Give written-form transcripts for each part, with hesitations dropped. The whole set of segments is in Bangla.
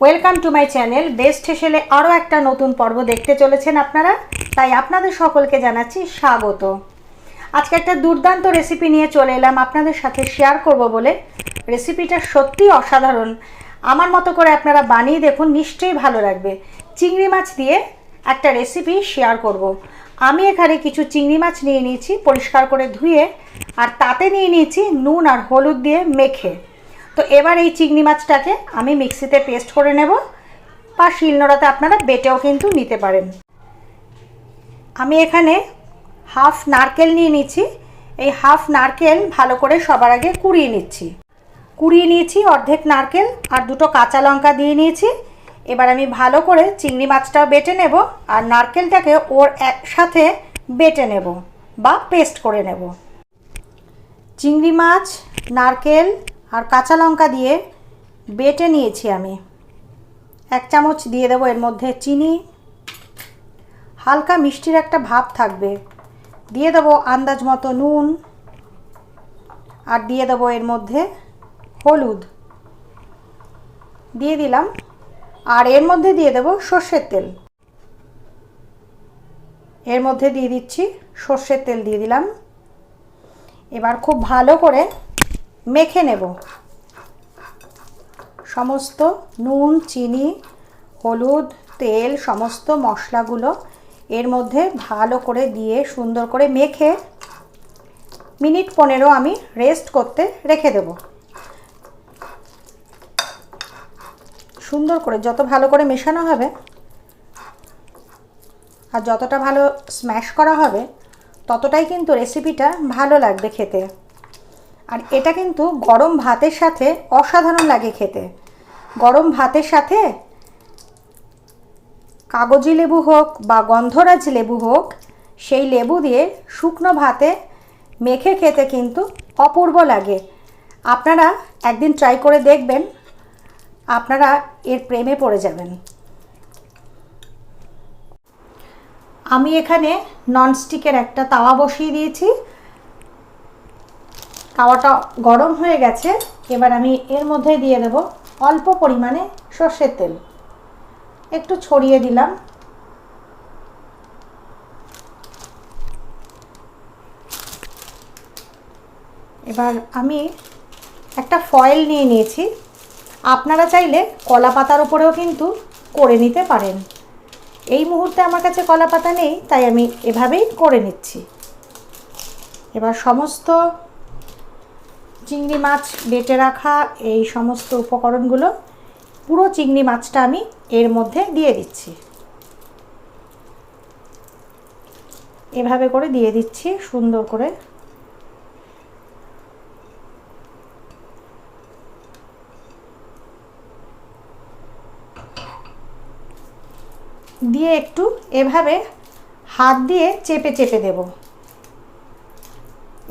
Welcome to my channel. Best হেসেলে আরও একটা নতুন পর্ব দেখতে চলেছেন আপনারা, তাই আপনাদের সকলকে জানাচ্ছি স্বাগত। আজকে একটা দুর্দান্ত রেসিপি নিয়ে চলে এলাম আপনাদের সাথে শেয়ার করব বলে। রেসিপিটা সত্যি অসাধারণ, আমার মতো করে আপনারা বানিয়ে দেখুন, নিশ্চয়ই ভালো লাগবে। চিংড়ি মাছ দিয়ে একটা রেসিপি শেয়ার করব। আমি এখানে কিছু চিংড়ি মাছ নিয়ে নিয়েছি পরিষ্কার করে ধুয়ে, আর তাতে নিয়ে নিয়েছি নুন আর হলুদ দিয়ে মেখে। তো এবার এই চিংড়ি মাছটাকে আমি মিক্সিতে পেস্ট করে নেব, বা শিলনোড়াতে আপনারা বেটেও কিন্তু নিতে পারেন। আমি এখানে হাফ নারকেল নিয়ে নিচ্ছি। এই হাফ নারকেল ভালো করে সবার আগে কুড়িয়ে নিয়েছি অর্ধেক নারকেল, আর দুটো কাঁচা লঙ্কা দিয়ে নিয়েছি। এবার আমি ভালো করে চিংড়ি মাছটাও বেটে নেব, আর নারকেলটাকে ওর একসাথে বেটে নেব বা পেস্ট করে নেব। চিংড়ি মাছ, নারকেল আর কাঁচা লঙ্কা দিয়ে বেটে নিয়েছি আমি। 1 চামচ দিয়ে দেবো এর মধ্যে চিনি, হালকা মিষ্টির একটা ভাব থাকবে। দিয়ে দেবো আন্দাজ মতো নুন, আর দিয়ে দেবো এর মধ্যে হলুদ দিয়ে দিলাম, আর এর মধ্যে দিয়ে দেবো সর্ষের তেল। এর মধ্যে দিয়ে দিচ্ছি সর্ষের তেল, দিয়ে দিলাম। এবার খুব ভালো করে মেখে নেব সমস্ত নুন, চিনি, হলুদ, তেল, সমস্ত মশলাগুলো এর মধ্যে ভালো করে দিয়ে সুন্দর করে মেখে মিনিট 15 আমি রেস্ট করতে রেখে দেব। সুন্দর করে যত ভালো করে মেশানো হবে আর যতটা ভালো স্ম্যাশ করা হবে ততটাই কিন্তু রেসিপিটা ভালো লাগবে খেতে। আর এটা কিন্তু গরম ভাতের সাথে অসাধারণ লাগে খেতে। গরম ভাতের সাথে কাগজি লেবু হোক বা গন্ধরাজ লেবু হোক, সেই লেবু দিয়ে শুকনো ভাতে মেখে খেতে কিন্তু অপূর্ব লাগে। আপনারা একদিন ট্রাই করে দেখবেন, আপনারা এর প্রেমে পড়ে যাবেন। আমি এখানে ননস্টিকের একটা তাওয়া বসিয়ে দিয়েছি। তাওয়াটা গরম হয়ে গেছে। এবার আমি এর মধ্যে দিয়ে দেব অল্প পরিমাণে সর্ষের তেল, একটু ছড়িয়ে দিলাম। এবার আমি একটা ফয়েল নিয়ে নিয়েছি। আপনারা চাইলে কলা পাতার উপরেও কিন্তু করে নিতে পারেন। এই মুহূর্তে আমার কাছে কলা পাতা নেই, তাই আমি এভাবেই করে নিচ্ছি। এবার সমস্ত চিংড়ি মাছ বেটে রাখা এই সমস্ত উপকরণগুলো, পুরো চিংড়ি মাছটা আমি এর মধ্যে দিয়ে দিচ্ছি। এভাবে করে দিয়ে দিচ্ছি সুন্দর করে। দিয়ে একটু এভাবে হাত দিয়ে চেপে চেপে দেব।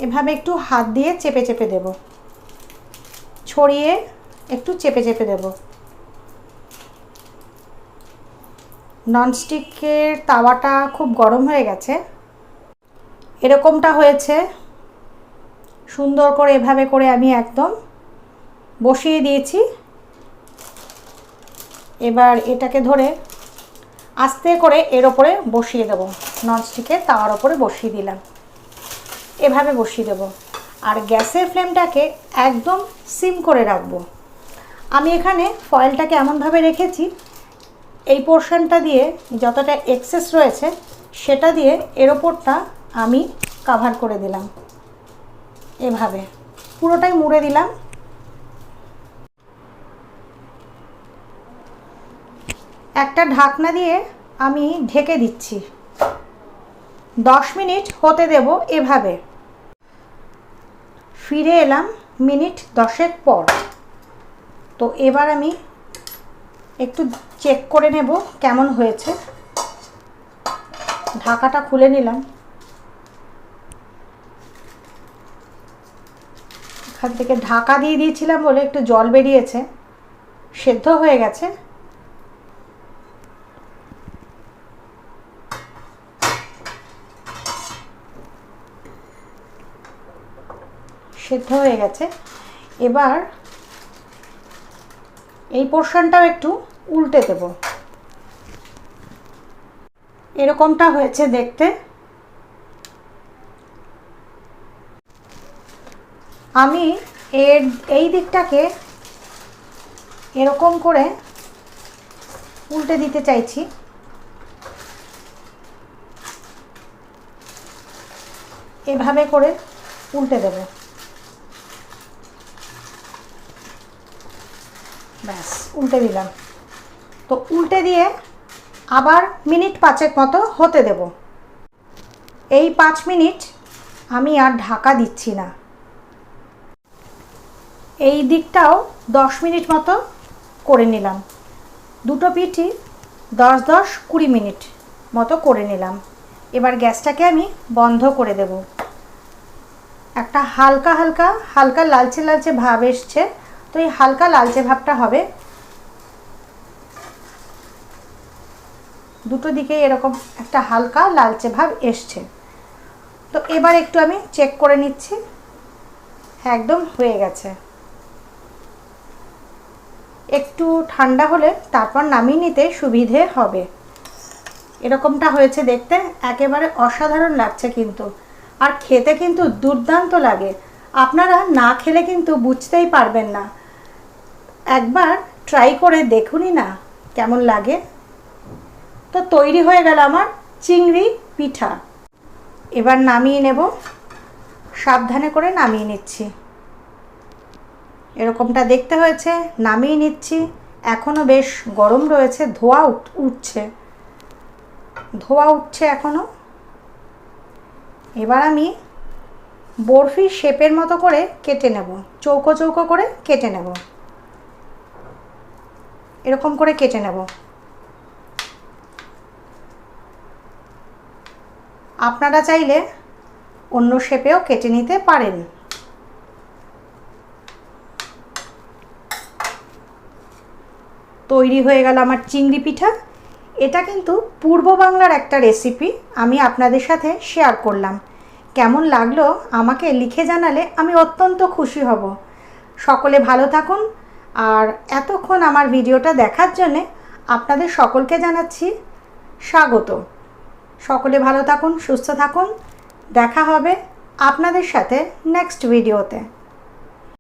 এভাবে একটু হাত দিয়ে চেপে চেপে দেব, ছড়িয়ে একটু চেপে চেপে দেব। ননস্টিকের তাওয়াটা খুব গরম হয়ে গেছে, এরকমটা হয়েছে। সুন্দর করে এভাবে করে আমি একদম বসিয়ে দিয়েছি। এবার এটাকে ধরে আস্তে করে এর ওপরে বসিয়ে দেব। ননস্টিকের তাওয়ার ওপরে বসিয়ে দিলাম, এভাবে বসিয়ে দেব। আর গ্যাসের ফ্লেমটাকে একদম সিম করে রাখবো। আমি এখানে ফয়েলটাকে এমনভাবে রেখেছি, এই পোর্শনটা দিয়ে যতটা এক্সেস রয়েছে সেটা দিয়ে এর ওপরটা আমি কাভার করে দিলাম। এভাবে পুরোটাই মুড়ে দিলাম। একটা ঢাকনা দিয়ে আমি ঢেকে দিচ্ছি। 10 মিনিট হতে দেব এভাবে। ফিরে এলাম মিনিট 10 পর। তো এবার আমি একটু চেক করে নেব কেমন হয়েছে। ঢাকাটা খুলে নিলাম। এখান থেকে ঢাকা দিয়ে দিয়েছিলাম বলে একটু জল বেরিয়েছে, সেদ্ধ হয়ে গেছে। সেদ্ধ হয়ে গেছে। এবার এই পোর্শনটাও একটু উল্টে দেব। এরকমটা হয়েছে দেখতে। আমি এই দিকটাকে এরকম করে উল্টে দিতে চাইছি। এভাবে করে উল্টে দেব। ব্যাস, উল্টে দিলাম। তো উল্টে দিয়ে আবার মিনিট 5 মতো হতে দেব। এই 5 মিনিট আমি আর ঢাকা দিচ্ছি না। এই দিকটাও 10 মিনিট মতো করে নিলাম। দুটো পিঠই 10-20 মিনিট মতো করে নিলাম। এবার গ্যাসটাকে আমি বন্ধ করে দেব। একটা হালকা হালকা হালকা লালচে লালচে ভাব এসছে। তো এই হালকা লালচে ভাবটা হবে। দুটো দিকে এরকম একটা হালকা লালচে ভাব এসছে। তো এবার একটু আমি চেক করে নিচ্ছি। হ্যাঁ, একদম হয়ে গেছে। একটু ঠান্ডা হলে তারপর নামিয়ে নিতে সুবিধে হবে। এরকমটা হয়েছে দেখতে, একেবারে অসাধারণ লাগছে কিন্তু। আর খেতে কিন্তু দুর্দান্ত লাগে। আপনারা না খেলে কিন্তু বুঝতেই পারবেন না। একবার ট্রাই করে দেখুনই না কেমন লাগে। তো তৈরি হয়ে গেল আমার চিংড়ি পিঠা। এবার নামিয়ে নেব। সাবধানে করে নামিয়ে নিচ্ছি। এরকমটা দেখতে হয়েছে, নামিয়ে নিচ্ছি। এখনও বেশ গরম রয়েছে, ধোঁয়া উঠছে এখনও। এবার আমি বরফির শেপের মতো করে কেটে নেব। চৌকো চৌকো করে কেটে নেব। এরকম করে কেটে নেব। আপনারা চাইলে অন্য শেপেও কেটে নিতে পারেন। তৈরি হয়ে গেল আমার চিংড়ি পিঠা। এটা কিন্তু পূর্ব বাংলার একটা রেসিপি, আমি আপনাদের সাথে শেয়ার করলাম। কেমন লাগলো আমাকে লিখে জানালে আমি অত্যন্ত খুশি হব। সকলে ভালো থাকুন। আর এতক্ষণ আমার ভিডিওটা দেখার জন্যে আপনাদের সকলকে জানাচ্ছি স্বাগত। সকলে ভালো থাকুন, সুস্থ থাকুন। দেখা হবে আপনাদের সাথে নেক্সট ভিডিওতে।